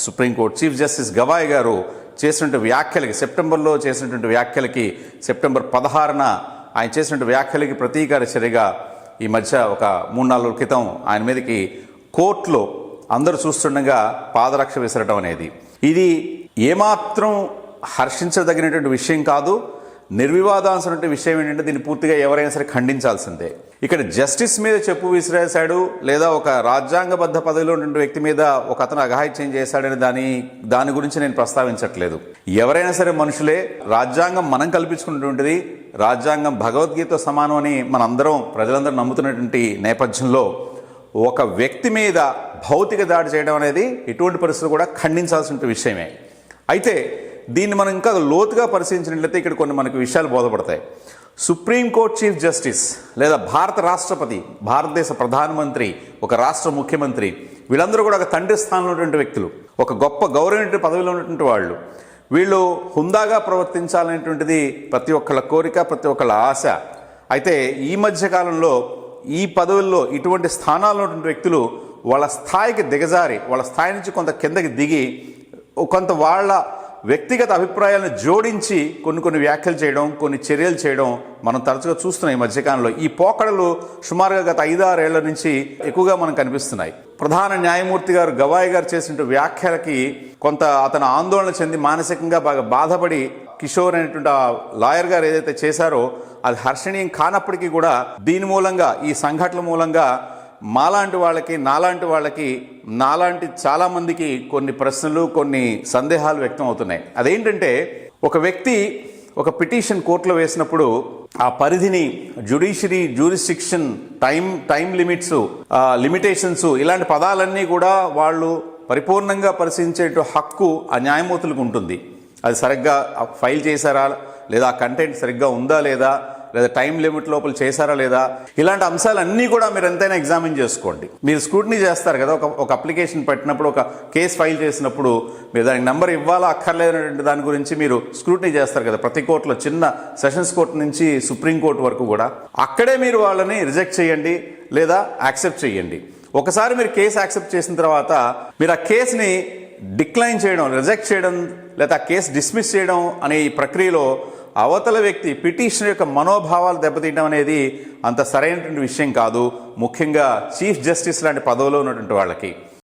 Supreme court chief justice Gavai గారు చేసినటువంటి వ్యాఖ్యలకి, సెప్టెంబర్లో చేసినటువంటి వ్యాఖ్యలకి, సెప్టెంబర్ 16న ఆయన చేసినటువంటి వ్యాఖ్యలకి ప్రతీకార చర్యగా ఈ మధ్య ఒక 3-4 రోజుల క్రితం ఆయన మీదకి కోర్టులో అందరూ చూస్తుండగా పాదరక్ష విసరటం అనేది, ఇది ఏమాత్రం హర్షించదగినటువంటి విషయం కాదు. నిర్వివాదాల్సినటువంటి విషయం ఏంటంటే దీన్ని పూర్తిగా ఎవరైనా సరే ఖండించాల్సిందే. ఇక్కడ జస్టిస్ మీద చెప్పు విసిరేశాడు, లేదా ఒక రాజ్యాంగబద్ధ పదవిలో ఉన్నటువంటి వ్యక్తి మీద ఒక అతను అఘాయిత్యం చేశాడని దాని గురించి నేను ప్రస్తావించట్లేదు. ఎవరైనా సరే మనుషులే. రాజ్యాంగం మనం కల్పించుకున్నటువంటిది, రాజ్యాంగం భగవద్గీత సమానం అని మనందరం ప్రజలందరూ నమ్ముతున్నటువంటి నేపథ్యంలో ఒక వ్యక్తి మీద భౌతిక దాడి చేయడం అనేది ఎటువంటి పరిస్థితులు కూడా ఖండించాల్సిన విషయమే. అయితే దీన్ని మనం ఇంకా లోతుగా పరిశీలించినట్లయితే ఇక్కడ కొన్ని మనకు విషయాలు బోధపడతాయి. సుప్రీంకోర్టు చీఫ్ జస్టిస్ లేదా భారత రాష్ట్రపతి, భారతదేశ ప్రధానమంత్రి, ఒక రాష్ట్ర ముఖ్యమంత్రి, వీళ్ళందరూ కూడా ఒక తండ్రి స్థానంలో ఉన్నటువంటి వ్యక్తులు, ఒక గొప్ప గౌరవమైన పదవిలో ఉన్నటువంటి వాళ్ళు. వీళ్ళు హుందాగా ప్రవర్తించాలనేటువంటిది ప్రతి ఒక్కళ్ళ కోరిక, ప్రతి ఒక్కళ్ళ ఆశ. అయితే ఈ మధ్య కాలంలో ఈ పదవుల్లో ఇటువంటి స్థానాల్లో ఉన్నటువంటి వ్యక్తులు వాళ్ళ స్థాయికి దిగజారి, వాళ్ళ స్థాయి నుంచి కొంత కిందకి దిగి కొంత వాళ్ళ వ్యక్తిగత అభిప్రాయాలను జోడించి కొన్ని వ్యాఖ్యలు చేయడం, కొన్ని చర్యలు చేయడం మనం తరచుగా చూస్తున్నాం ఈ మధ్యకాలంలో. ఈ పోకడలు సుమారుగా గత 5-6 ఏళ్ల నుంచి ఎక్కువగా మనకు కనిపిస్తున్నాయి. ప్రధాన న్యాయమూర్తి గారు గవాయ్ గారు చేసిన వ్యాఖ్యలకి కొంత అతను ఆందోళన చెంది మానసికంగా బాగా బాధపడి కిషోర్ అనేటువంటి ఆ లాయర్ గారు ఏదైతే చేశారో అది హర్షణీయం కానప్పటికీ కూడా దీని మూలంగా, ఈ సంఘటనల మూలంగా మాలాంటి వాళ్ళకి, నాలాంటి చాలా మందికి కొన్ని ప్రశ్నలు, కొన్ని సందేహాలు వ్యక్తం అవుతున్నాయి. అదేంటంటే, ఒక వ్యక్తి ఒక పిటిషన్ కోర్టులో వేసినప్పుడు ఆ పరిధిని judiciary, jurisdiction, time limits, limitations, ఇలాంటి పదాలన్నీ కూడా వాళ్ళు పరిపూర్ణంగా పరిశీలించే హక్కు ఆ న్యాయమూర్తులకు ఉంటుంది. అది సరిగ్గా ఫైల్ చేశారా లేదా, ఆ కంటెంట్ సరిగ్గా ఉందా లేదా టైం లిమిట్ లోపల చేశారా లేదా, ఇలాంటి అంశాలన్నీ కూడా మీరు ఎంతైనా ఎగ్జామిన్ చేసుకోండి. మీరు స్క్రూటినీ చేస్తారు కదా, ఒక అప్లికేషన్ పెట్టినప్పుడు, ఒక కేసు ఫైల్ చేసినప్పుడు మీరు దానికి నెంబర్ ఇవ్వాలా అక్కర్లేదనేటువంటి దాని గురించి మీరు స్క్రూటినీ చేస్తారు కదా. ప్రతి కోర్టులో, చిన్న సెషన్స్ కోర్టు నుంచి సుప్రీంకోర్టు వరకు కూడా, అక్కడే మీరు వాళ్ళని రిజెక్ట్ చేయండి లేదా యాక్సెప్ట్ చేయండి. ఒకసారి మీరు కేసు యాక్సెప్ట్ చేసిన తర్వాత మీరు ఆ కేసుని డిక్లైన్ చేయడం, రిజెక్ట్ చేయడం లేదా ఆ కేసు డిస్మిస్ చేయడం అనే ఈ ప్రక్రియలో అవతల వ్యక్తి పిటిషన్ యొక్క మనోభావాలు దెబ్బతీయడం అనేది అంత సరైనటువంటి విషయం కాదు, ముఖ్యంగా చీఫ్ జస్టిస్ లాంటి పదవిలో ఉన్నటువంటి వాళ్ళకి.